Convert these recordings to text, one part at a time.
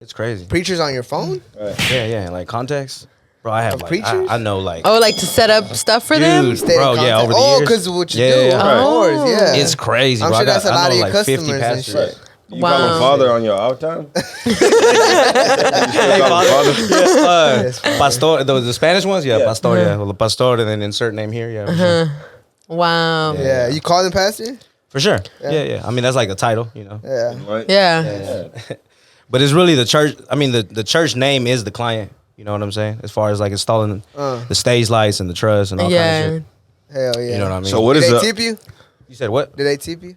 It's crazy. Preachers on your phone? Right. Yeah, like contacts. Bro, I have Of like preachers? I know like like to set up stuff for them? dude, Stay in bro, yeah, contact. over the years. because of what you Yeah, do. yeah. Of course, yeah. It's crazy. I'm bro. sure that's a I lot know of your like 50 customers and pastors. shit. You call him father on your out time? Hey, father. Yes, Pastor, the Spanish ones, yeah, Yeah. Pastor, yeah, well, the Pastor, and then insert name here, yeah, for sure. Wow. Yeah, you call them pastor? For sure. Yeah. I mean, that's like a title, you know. Yeah. Right? Yeah. But it's really the church. I mean, the church name is the client. You know what I'm saying? As far as like installing the stage lights and the truss and all kind of shit. Hell yeah. You know what I mean? So what Did is they a... tip you? You said what? Did they tip you?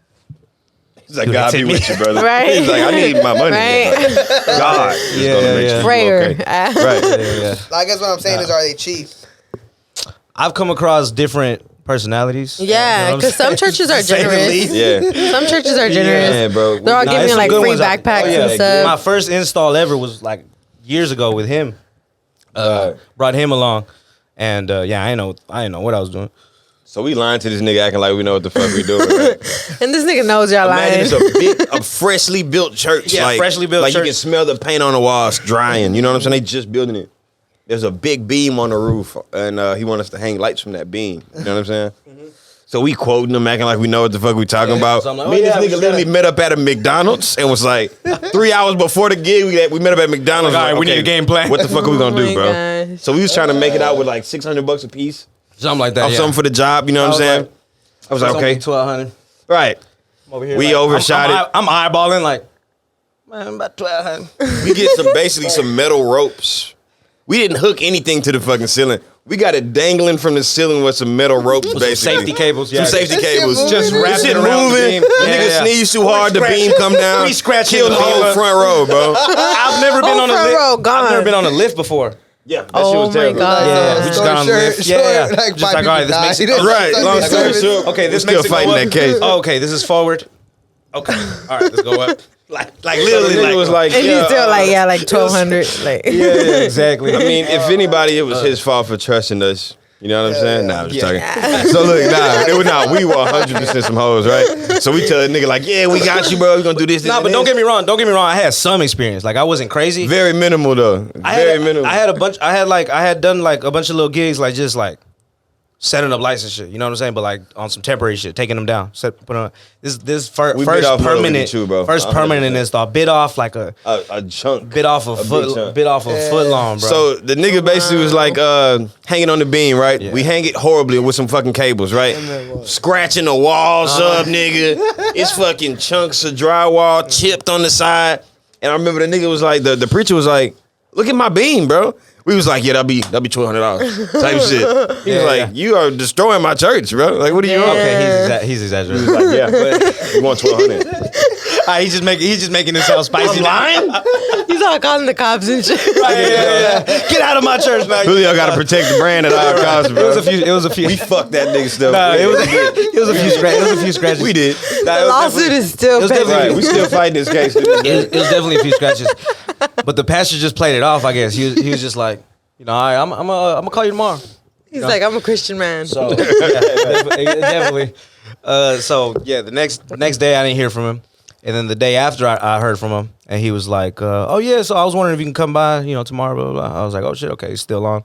He's like, Dude, God they be take with you, brother. Right. He's like, I need my money. Right. God. is Yeah, gonna make yeah. you Prayer. okay. Right. Yeah. I guess what I'm saying is, are they cheap? I've come across different personalities. Yeah, You know what I'm because some saying? churches are To say the generous. least. Yeah. Some churches are generous. Yeah, bro. They're all Nah, giving it's you some like good free ones out there. backpacks Oh, yeah. and stuff. My first install ever was like years ago with him. Brought him along, and yeah, I didn't know what I was doing. So we lying to this nigga acting like we know what the fuck we doing, right? And this nigga knows y'all lying. Imagine it's a freshly built church. Yeah, like, freshly built like church. you can smell the paint on the walls drying. You know what I'm saying? They just building it. There's a big beam on the roof, and he want us to hang lights from that beam. You know what I'm saying? So we quoting them, acting like we know what the fuck we talking about. So I'm like, Me and this we nigga just literally gotta- met up at a McDonald's and was like 3 hours before the gig. We met up at McDonald's. Like, all right, we need a game plan. What the fuck are we gonna do, my bro? gosh. So we was trying to make it out with like $600 a piece. Something like that. Or Yeah. something for the job. You know what I'm saying? I was like, okay, 1200. right. Over here, We like, overshot it. I'm eyeballing like, man, about 1200. We get basically some metal ropes. We didn't hook anything to the fucking ceiling. We got it dangling from the ceiling with some metal ropes, Some basically. safety cables. Yeah. Some safety That shit cables. moving. Just That wrapped shit it around the moving. beam. The Yeah, nigga yeah. sneeze too hard, the beam come down. We scratching Killed the the whole beam. front row, bro. I've never been Whole on a front lift. row gone. I've never been on a lift before. Yeah, that Oh shit was my terrible. God. Yeah, we just got on the lift. Yeah. Like, Just like, all right, this makes it. Right, long story short. Okay, this We're makes still it go fighting up. that case. Oh, okay, this is forward. Okay, all right, let's go up. Like So the literally, nigga was like, And yeah, he's still like 1200. Like, yeah, exactly. I mean, if anybody, it was his fault for trusting us. You know what I'm saying? Nah, I'm just Yeah. talking. So look, we were 100% some hoes, right? So we tell a nigga like, yeah, we got you, bro. We gonna do this. Nah, but don't get me wrong. Don't get me wrong. I had some experience. Like I wasn't crazy. Very minimal though. Very minimal. I had done like a bunch of little gigs, like just like setting up lights and shit. You know what I'm saying? But like on some temporary shit, taking them down. Put on this We first bit off more than we permanent, can chew, bro. first 100%. permanent install. Bit off like a chunk. bit off a A big foot, chunk. bit off a foot long, bro. So the nigga basically was like hanging on the beam, right? Yeah. We hang it horribly with some fucking cables, right? Scratching the walls up, nigga. It's fucking chunks of drywall chipped on the side. And I remember the nigga was like, the preacher was like, look at my beam, bro. We was like, yeah, that'll be $1,200 type shit. He was Yeah, like, yeah. you are destroying my church, bro. Like, what are you on? Okay, he's exaggerating. He was like, yeah, but we want $1,200. He's just making it sound spicy. lying? he's all calling the cops and shit. Yeah. Get out of my church, man. Julio got to protect the brand at all costs, bro. It was a few. We fucked that nigga stuff. Nah, it was a few scratches. We did. Nah, The lawsuit is still was pending. definitely- Right, we still fighting this case. To this day. It was definitely a few scratches, but the pastor just played it off. I guess he was just like, you know, I'm gonna call you tomorrow. He's like, I'm a Christian man. So yeah, definitely. So yeah, the next day I didn't hear from him, and then the day after I heard from him, and he was like, oh yeah, so I was wondering if you can come by, you know, tomorrow. Blah blah blah. I was like, oh shit, okay, it's still on.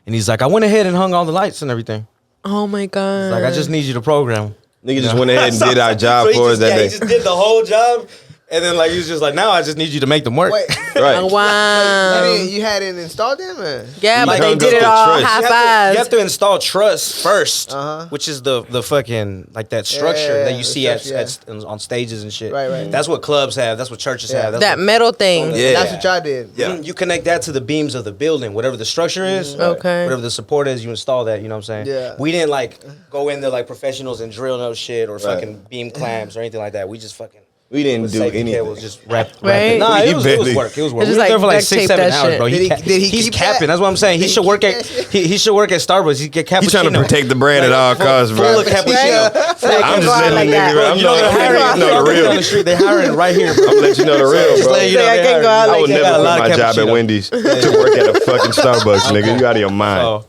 And he's like, I went ahead and hung all the lights and everything. Oh my God. He's like, I just need you to program. Nigga just went ahead and did our job for us that He day. just did the whole job, and then like he was just like, now I just need you to make them work. Wait, Right. Oh, wow. you hadn't installed them? Or? Yeah, You but they hung did up it the all truss. You half-assed. have to install truss first, Uh-huh. which is the fucking like that structure Yeah, that you the see structure, on stages and shit. Right. That's what clubs have. That's what churches Yeah. have. That's That what, metal thing. Yeah. That's what y'all did. Yeah. You connect that to the beams of the building, whatever the structure is. Okay. Whatever the support is, you install that. You know what I'm saying? Yeah. We didn't like go in there like professionals and drill no shit or Right. fucking beam clamps or anything like that. We just fucking. We didn't with do safety anything. cables just wrapped. Right? Nah, He it was barely- work. It was work. It's We just were there like for like duct tape 6-7 that hours, shit. bro. Did he He's keep capping. that? That's what I'm saying. He Did should he work keep at that shit? he should work at Starbucks. He get cappuccino. He's trying to protect the brand at all costs, Full bro. of cappuccino. I'm just letting like the that. nigga. I'm You know they're hiring. letting you know the Down real. the street, they hiring right here, bro. I'm letting you know the real, Just bro. letting you know Say I they can't go hiring. out I like would that. never got a lot quit of my job at cappuccino. Wendy's to work at a fucking Starbucks, nigga. You out of your mind. So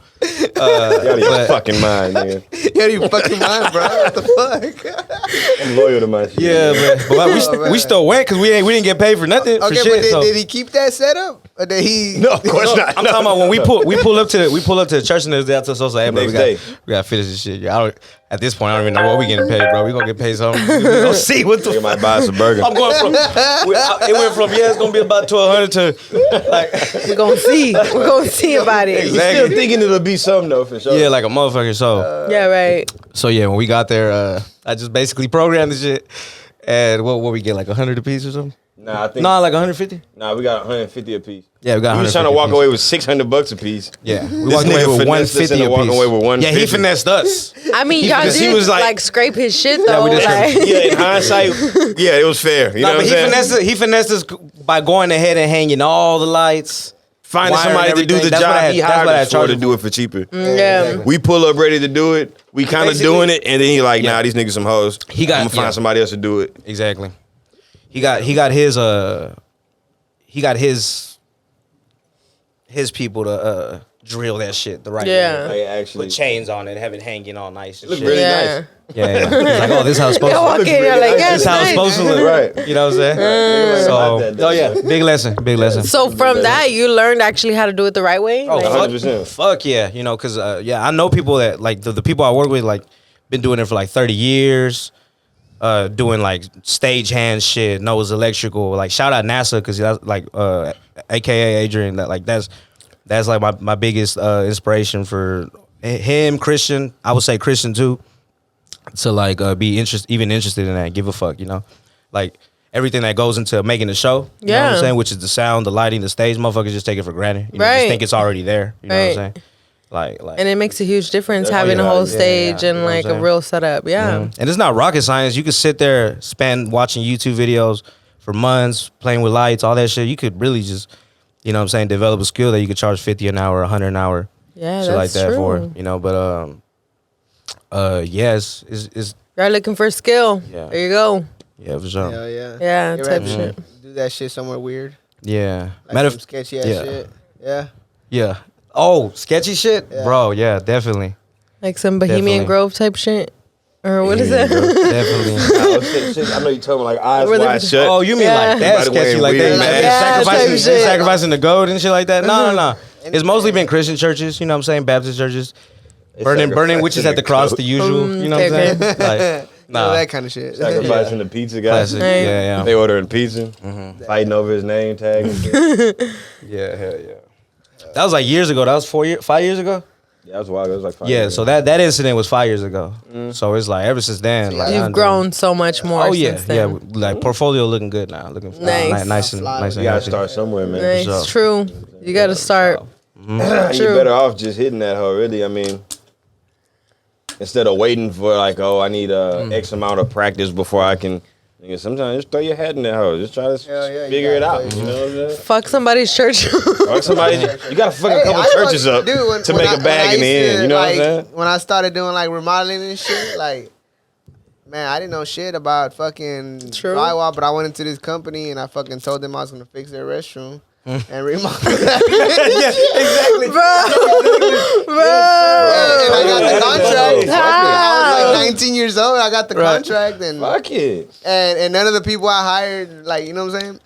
Y'all out of your fucking mind, man. You out of your fucking mind, bro. What the fuck? I'm loyal to my shit. Yeah, but man. we still went because we didn't get paid for nothing. Okay, for shit, but so. did he keep that setup? Or did he? No, of course not. I'm talking about when we pull up to the church and there's that so hey, bro, Next we day. gotta finish this shit. Yeah, at this point I don't even know what we getting paid, bro. We gonna get paid something. We gonna see what the Nigga might buy us a burger. I'm going from. It went from it's gonna be about 1,200 to like We're gonna see. We're gonna see about it. You still thinking it'll be something though for sure. yeah, like a motherfucker. So Yeah, right. so yeah, when we got there, I just basically programmed the shit, and what we get like 100 a piece or something. Nah, I think. No, like 150. Nah, we got 150 a piece. Yeah, we got. We was trying to walk away with $600 a piece. Yeah, we This walked away nigga with finessed us 150 into a walking piece. away with 150. Yeah, he finessed us. I mean, y'all because he did was like, like- scrape his shit though. we did like, Yeah, in hindsight, yeah, it was fair. You know No, what but I'm saying? he finessed us by going ahead and hanging all the lights. Finding wiring somebody to do everything. the That's what I job had- he that's hired what I us had for charged to him do it for cheaper. yeah. We pull up ready to do it. We kind of Basically- doing it, and then he like, nah, Yeah. these niggas some hoes. He got- I'm gonna find yeah. somebody else to do it. Exactly. He got his people to drill that shit the right Yeah. way. Like, actually, Put chains on it, have it hanging all nice and look shit. really Yeah. nice. Yeah. He's like, oh, this is how it's supposed You to walk look. in, you're like, This yeah, This is it's how it's nice. supposed to look. Right. You know what I'm saying? Nigga So, like that, oh yeah, big lesson. So from that, you learned actually how to do it the right way. Oh, Like, fuck, 100%. fuck yeah, you know, cause I know people that like the people I work with like been doing it for like 30 years, doing like stagehand shit, Noah's Electrical, like shout out NASA cause that's like AKA Adrian, that like that's like my biggest inspiration for him, Christian, I would say Christian too, to like be interested in that, give a fuck, you know, like. Everything that goes into making the show, you know what I'm Yeah. saying? Which is the sound, the lighting, the stage. Motherfuckers just take it for granted. You know, Right. just think it's already there. You know what I'm Right. saying? Like and it makes a huge difference Yeah, having a yeah, whole yeah, stage yeah, and you know what I'm like a saying? real setup. Yeah. and it's not rocket science. You could sit there, spend watching YouTube videos for months, playing with lights, all that shit. You could really just, you know what I'm saying, develop a skill that you could charge 50 an hour, 100 an hour, Yeah, shit like that's that true. for, you know, but yes, it's You're looking for a skill. Yeah. There you go. yeah, for sure. Hell yeah. Yeah, You type ever shit. do that shit somewhere weird? Yeah. Like Matter some sketchy ass yeah. shit. Yeah. yeah. Oh, sketchy shit? Yeah. Bro, yeah, definitely. Like some Bohemian Definitely. Grove type shit. Or what is Bohemian that? Grove. Definitely. Oh, shit. I know you told me like eyes Where they- wide shut. Oh, you mean Yeah. like that Everybody sketchy, wearing like weird they masks. Yeah, sacrificing, type shit. sacrificing the goat and shit like that? No, no. And It's mostly been Christian churches, you know what I'm saying? Baptist churches. They Burning sacrificing witches at the the cross, goat. the usual, you know what I'm okay. saying? Like, Nah. nah. That kind of shit. Sacrificing the pizza guy. Classic. Hey. Yeah, They yeah. ordering pizza, fighting over his name tag. And shit. Yeah, hell yeah. That was like years ago. That was 5 years ago? Yeah, that was wild. It was like 5 Yeah, years so ago. that incident was 5 years ago. So it's like ever since then. Like, You've grown so much more Oh, yeah. since Yeah, then. like portfolio looking good now. Looking Nice. nice and Fly nice with and You gotta healthy. start somewhere, man. Nice. sure. True. You got to start. You're True. better off just hitting that hoe, really. I mean, instead of waiting for like, oh, I need X amount of practice before I can. Nigga, sometimes just throw your head in that hoe. Just try to Hell yeah, you figure it gotta out. throw You your- know what I'm saying? Fuck somebody's church. Or somebody, you gotta fuck a Hey, couple I churches fuck- up dude, to make a bag in the used end. to, You know like, what I'm saying? When I started doing like remodeling and shit, like, man, I didn't know shit about fucking True. drywall, but I went into this company and I fucking told them I was gonna fix their restroom and remodel. Yeah, exactly. And I got the contract. Ah. I was like 19 years old. I got the Right. contract and Fuck it. and none of the people I hired, like, you know what I'm saying?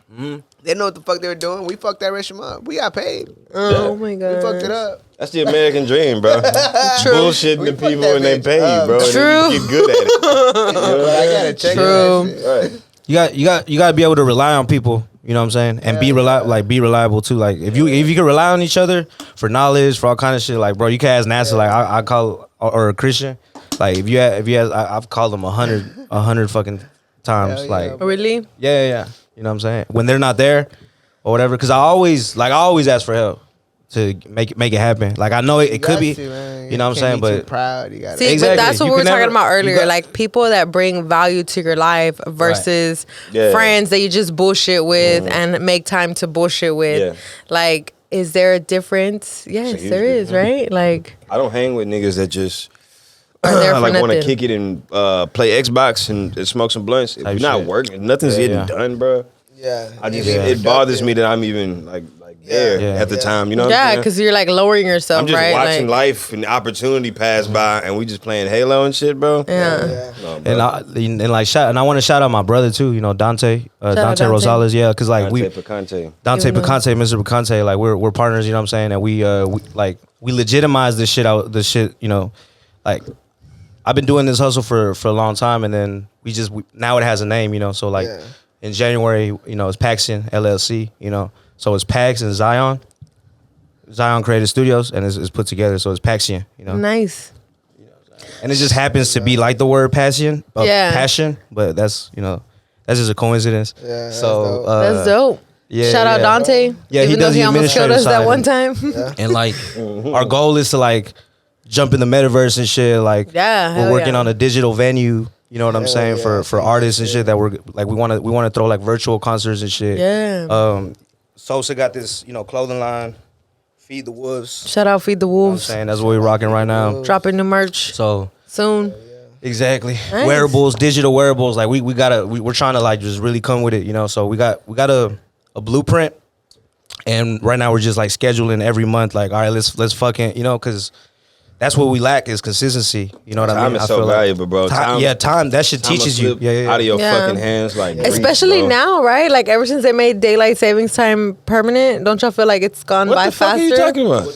They didn't know what the fuck they were doing. We fucked that restroom up. We got paid. Oh my god. We fucked it up. That's the American dream, bro. Bullshitting We the fucked people that and they bitch pay you, up. bro. And then True. you get good at it. But I gotta check True. that shit. Right. You got to be able to rely on people. You know what I'm saying? And be reliable too. Like if you can rely on each other for knowledge, for all kind of shit. Like bro, you can ask NASA. Like I call or a Christian. Like if you have, I've called them 100 fucking times. Hell yeah, Like bro. Really? yeah. You know what I'm saying? When they're not there or whatever. Because I always ask for help to make it happen. Like I know it You could got be. to, man. You know what I'm Can't saying? be too But proud. You got See, Exactly. but that's what You we were can talking never- about you earlier. got- Like people that bring value to your life versus Yeah. friends that you just bullshit with and make time to bullshit with. Yeah. Like, is there a difference? Yes, huge there is, difference. right? Like, I don't hang with niggas that just are there for like want to nothing. kick it and play Xbox and smoke some blunts. If Type you're not shit. working, nothing's Yeah, getting yeah. done, bro. Yeah. I just Yeah. it bothers me that I'm even like there Yeah. at the time. You know what Yeah, I'm saying? because you're like lowering yourself, I'm just right? watching Like, life and opportunity pass by, and we just playing Halo and shit, bro. yeah. No, bro. And like and I want to shout out my brother too. You know, Dante, out Dante Dante. Rosales. Yeah, because like Dante Picante. Dante Even though- Picante, Mr. Picante, like we're partners. You know what I'm saying? And we legitimize this shit out. This shit, you know, like I've been doing this hustle for a long time, and then now it has a name. You know, so like in January, you know, it's Paxxion LLC. You know, so it's Paxx and Zion Creative Studios, and it's put together. So it's Paxxion. You know, Nice. and it just happens to be like the word passion, passion. But that's just a coincidence. Yeah, that's so dope. That's dope. Yeah, Shout out yeah. Dante. Yeah, he even though does he the almost killed administrative us that side. one time. And like our goal is to like jump in the metaverse and shit. Like Yeah, we're hell working yeah. on a digital venue. You know what I'm saying yeah, for artists and shit that we're like we want to throw like virtual concerts and shit. Yeah. Sosa got this clothing line, Feed the Wolves. Shout out Feed the You know what I'm Wolves. saying that's what we're rocking right now. Dropping new merch So soon. exactly Nice. wearables, digital wearables. Like we're trying to like just really come with it. You know, so we got a blueprint. And right now we're just like scheduling every month. Like, all right, let's fucking, because that's what we lack is consistency. You know what I mean? Time is so valuable, bro. Time. That shit teaches you. Yeah. Out of your Yeah. fucking hands, like Especially breathe, bro. now, right? Like ever since they made daylight savings time permanent, don't y'all feel like it's gone What by the fuck faster? are you talking about?